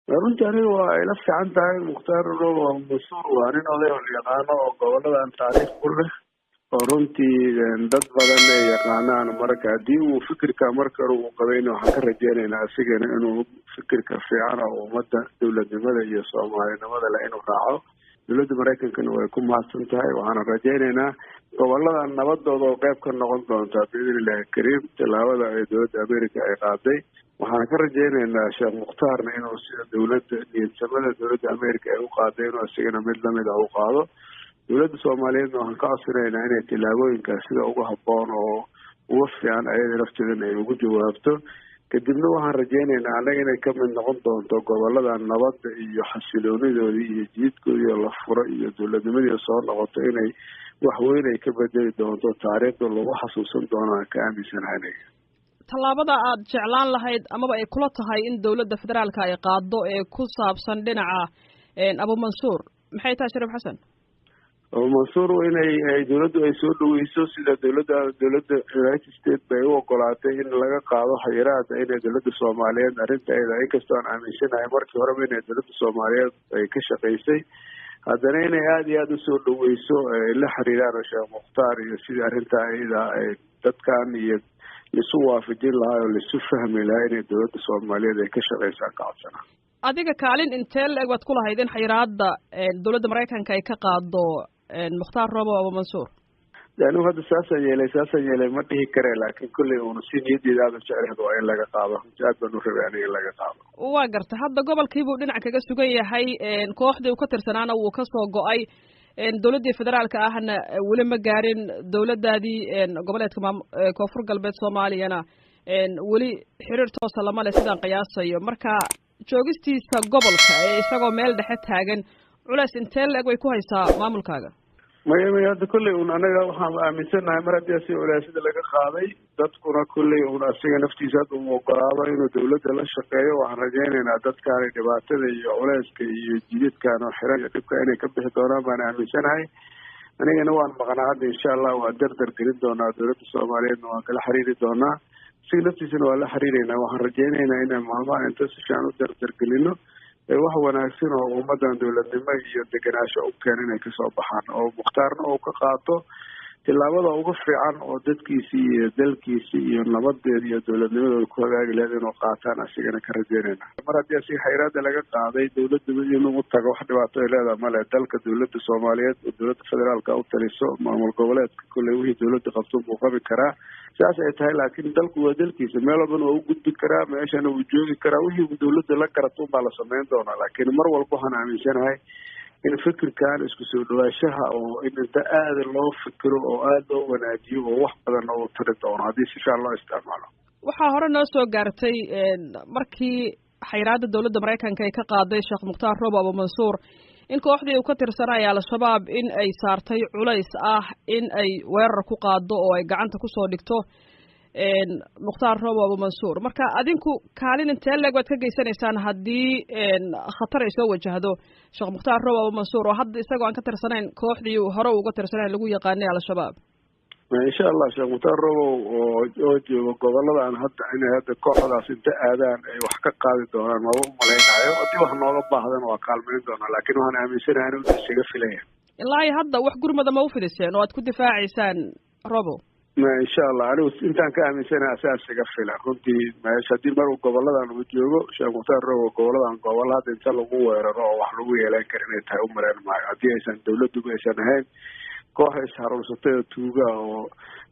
runtii aniga waa ila fiican tahay. Mukhtaar Robow Abumansuur waa nin oday oo yaqaano oo goboladan taariikh ku leh oo runtii dad badan ay yaqaanaan. Marka haddii uu fikirka marka hore uu qabayna waxaan ka rajaynaynaa asigana inuu fikirka fiican oo ummadda dowladnimada iyo soomaalinimada leh inuu raaco. dowladda Maraykankana way ku mahadsan tahay. waxaan rajaynaynaa goboladan nabadooda oo qayb ka noqon doonta biidnillahi kariim tallaabada ay dowladda America ay qaaday. waxaan ka rajaynaynaa Sheekh Mukhtaarna inuu sida dowladda niyadsamada dowladda America ay u qaaday inuu asigana mid lamid ah u qaado. dowladda Soomaaliyeedna waxaan ka codsanaynaa inay tallaabooyinkaas sida ugu habboon oo ugu fiican ayada lafteedana ay ugu jawaabto. kadibna waxaan rajaynaynaa annaga inay ka mid noqon doonto gobolada nabadda iyo xasiloonidoodii iyo jididkoodii oo la furo iyo dowladnimadii soo noqoto inay wax weyn ay ka bedeli doonto taariikhda lagu xasuusan doono aan ka aaminsanahay. tallaabada aad jeclaan lahayd amaba ay kula tahay in dowladda federaalka ay qaado ee ku saabsan dhinaca Abumansuur maxay tahay Shariif Xasan? Abumansuur inay dowladdu ay soo dhaweyso sida dowladda United States bay u ogolaatay in laga qaado xayiraadda inay dowladda Soomaaliyeed arrinteeda inkastoo aan aaminsanahay markii horeba inay dowladda Soomaaliyeed ay ka shaqaysay haddana inay aada iyo aada u soo dhaweyso la xiriiraan Sheekh Mukhtaar iyo sidii arrintaa iyada ay dadkan iyo lisu waafajin lahaa oo lisu fahmi lahaa inay dowladda Soomaaliyeed ay ka shaqaysaan ka codsana. adiga kaalin intee la-eg baad ku lahayd in xayiraadda dowladda Maraykanka ay ka qaado Mukhtaar Robow Abumansuur? anigu hadda saasaan yeelay ma dhihi kare laakiin kolley uuna si niyaddeeda aada jecleed waa in laga qaado. aad baan u rabay aniga in laga qaado. waa garta hadda gobolkiibuu dhinac kaga sugan yahay kooxdii uu ka tirsanaana wuu ka soo go-ay dowladdii federaalka ahna weli ma gaarin dowladdaadii goboleedka koonfur galbeed Soomaaliyana weli xiriir toosa lama leh sidaan qiyaasayo. marka joogistiisa gobolka isagoo meel dhexe taagan culays intee la-eg way ku haysaa maamulkaaga? maya hadda kolley un anaga waxaan aaminsanahay mar haddii asi culeysyada laga qaaday dadkuna kolley un asiga naftiisa hadda uu ogolaado inuu dowladda la shaqeeyo. waxaan rajaynaynaa dadkaani dhibaatada iyo culeyska iyo jididkan oo xiran iyo dhibka inay ka bixi doonaan baan aaminsanahay. anigana waan maqnaa hadda insha allah waa dardar gelin doonaa dowladda Soomaaliyeedna waan kala xiriiri doonaa. asiga naftiisana waa la xiriireynaa. waxaan rajaynaynaa inaan maalmaha inta si fiican u dardar gelino wax wanaagsan oo ummadan dowladnimo iyo degenaansho u keena inay kasoo baxaan oo Mukhtaarna uu ka qaato tillaabada ugu fiican oo dadkiisii iyo dalkiisii iyo nabadeeda iyo dowladnimadooda ku hagaagi lahayd inuu qaataan asigana ka rajaynayna. mar haddii asiga xayiraadda laga qaaday dowladda inuu tago wax dhibaato ay leedahay male. dalka dowladda Soomaaliyeed oo dowladda federaalka u taliso maamul goboleedka kolley wixii dowladda qabto buu qabi karaa. saas ay tahay laakiin dalku waa dalkiisa meel walbana waa u gudbi karaa meeshana wuu joogi karaa. wixii dowladda la garato unbaa la samayn doonaa. laakiin mar walba waxaan aaminsanahay in fikirkan isku soo dhawaashaha oo in inta aada loo fikiro oo aada loo wanaajiyo oo wax badan oo tari doono haddii si fiican loo isticmaalo. waxaa hore noo soo gaartay markii xayiraadda dowladda Maraykanka ay ka qaaday Sheekh Mukhtaar Robow Abumansuur in kooxdii uu ka tirsanaya al-shabaab in ay saartay culays ah in ay weerar ku qaado oo ay gacanta kusoo dhigto Mukhtaar Robow Abumansuur. marka adinku kaalin intee leeg waad ka geysanaysaan haddii khatar ay soo wajahdo Sheekh Mukhtaar Robow Abumansuur oo hadda isagoo aan ka tirsanayn kooxdii hore uga tirsanayn lagu yaqaanay al-shabaab? insha allah Sheekh Mukhtaar Robow oo joogo goboladan hadda inay hadda kooxdaas inta aadaan ay wax ka qaadi doonaan maba u malaynayo. haddii wax nooga baahdan waa kaalmayn doonaa laakiin waxaan aaminsanahay inuu isaga filaya. ilaa hadda wax gurmada ma u fidiseen oo aad ku difaacaysaan Robow? insha allah anigu intaan ka aaminsanahay asaas iga filan runtii meesha haddii mar uu goboladan uu joogo Sheekh Mukhtaar Robow goboladan gobol hadda inta lagu weeraro oo wax lagu yeelan kara inay tahay u malayn maayo haddii aysan dowladduba aysan ahayn koox isharuursatay oo tuuga oo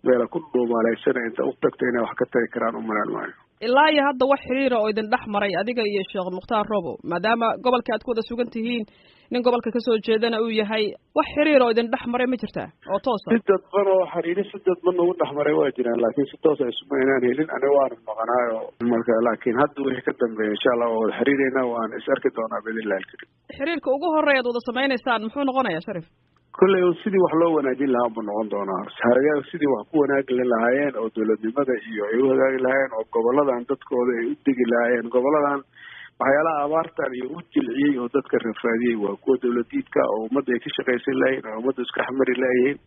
meela ku dhuumaaleysanay inta u tagtay inay wax ka tari karaan u malayn maayo. ilaa iyo hadda wax xiriira oo idin dhex maray adiga iyo Sheekh Mukhtaar Robow maadaama gobolka aad ku wada sugan tihiin nin gobolka kasoo jeedana uu yahay wax xiriir oo idin dhex maray ma jirtaa oo toos ah? si dadban oo xiriir si dadban ugu dhex maray waa jiraan laakiin si toos ah isuma inaan helin. aniga waan maqnaayo marka laakiin hadda wixii ka dambeeya insha allah waa wada xiriireynaa waan is arki doonaa biidnillahi alkariim. xiriirka ugu horeeya ad wada samaynaysaan muxuu noqonayaa Shariif? kolley sidii wax loo wanaajin lahaa buu noqon doonaa. haragaag sidii wax ku wanaagi lahaayeen oo dowladnimada iyo ay u hagaagi lahaayeen oo goboladan dadkooda ay u degi lahaayeen. goboladan waxyaalaha abaartan iyo u jilciyey oo dadka rafaadiyey waa kuwa dowladiidka oo ummadda ay ka shaqaysan lahayn oo ummadda isku xamari lahayihiin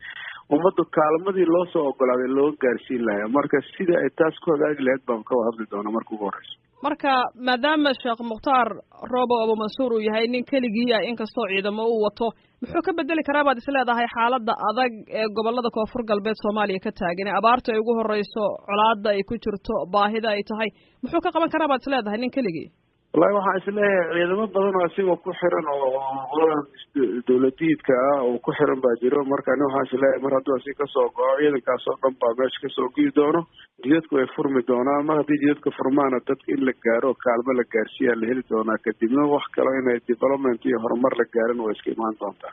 ummadda kaalmadii loo soo ogolaaday loo gaarsiin lahaa. marka sidii ay taas ku hagaagi lahayd baan ka hadli doonaa marka ugu horeyso. marka maadaama sheekh mukhtaar roobo abu mansuur uu yahay nin keligii ah inkastoo ciidamo uu wato muxuu ka bedeli karaa baad isleedahay xaaladda adag ee gobollada koonfur galbeed soomaaliya ka taagan ee abaarta ay ugu horreyso colaadda ay ku jirto baahida ay tahay muxuu ka qaban karaa baad isleedahay nin keligii wallahi waxaan isleeyahay ciidamo badan oo asigoo ku xiran oo dawladiidka ah oo ku xiran baa jiro marka ani waxaan isleeyahay mar hadduu asi kasoo go'o ciidankaas oo dhan baa meesha kasoo gii doono jidadku way furmi doonaan mar haddii jidadka furmaana dadka in la gaaro kaalmo la gaarsiiyaa la heli doonaa kadibna wax kalo inay development iyo horumar la gaarin way iska imaan doontaa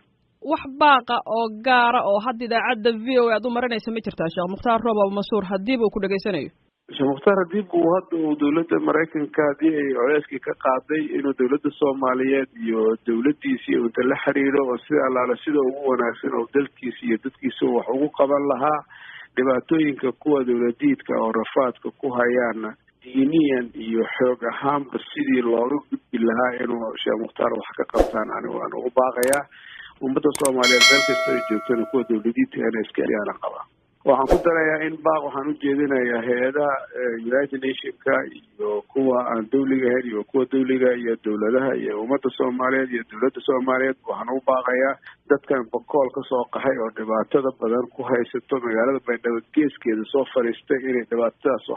wax baaqa oo gaara oo hadda idaacadda v o a aad u marinaysa ma jirtaa sheekh mukhtaar roobo abu mansuur hadiiba uu ku dhegaysanayo sheekh mukhtaar hadiib uu hadda uu dawladda maraykanka haddii ay culeyskii ka qaaday inuu dawladda soomaaliyeed iyo dawladdiisii inta la xiriiro oo sida allaale sida ugu wanaagsan oo dalkiisa iyo dadkiisa wax ugu qaban lahaa dhibaatooyinka kuwa dawladiidka oo rafaadka ku hayaana diiniyan iyo xoog ahaanba sidii looga gudbi lahaa inuu sheekh mukhtaar wax ka qabtaan ani waan ugu baaqayaa ummadda soomaaliyeed meel kasta ay joogtana kuwa dawladiidka inay iska ayaana qabaa waxaan ku darayaa in baaq waxaan u jeedinayaa hay-adaha United Nationka iyo kuwa aan dawliga ahayn iyo kuwa dawliga iyo dawladaha iyo ummadda soomaaliyeed iyo dawladda soomaaliyeed waxaan u baaqayaa dadkan bakool ka soo qaxay oo dhibaatada badan ku haysato magaalada baydhabo geeskeeda soo fadhiistay inay dhibaatadaas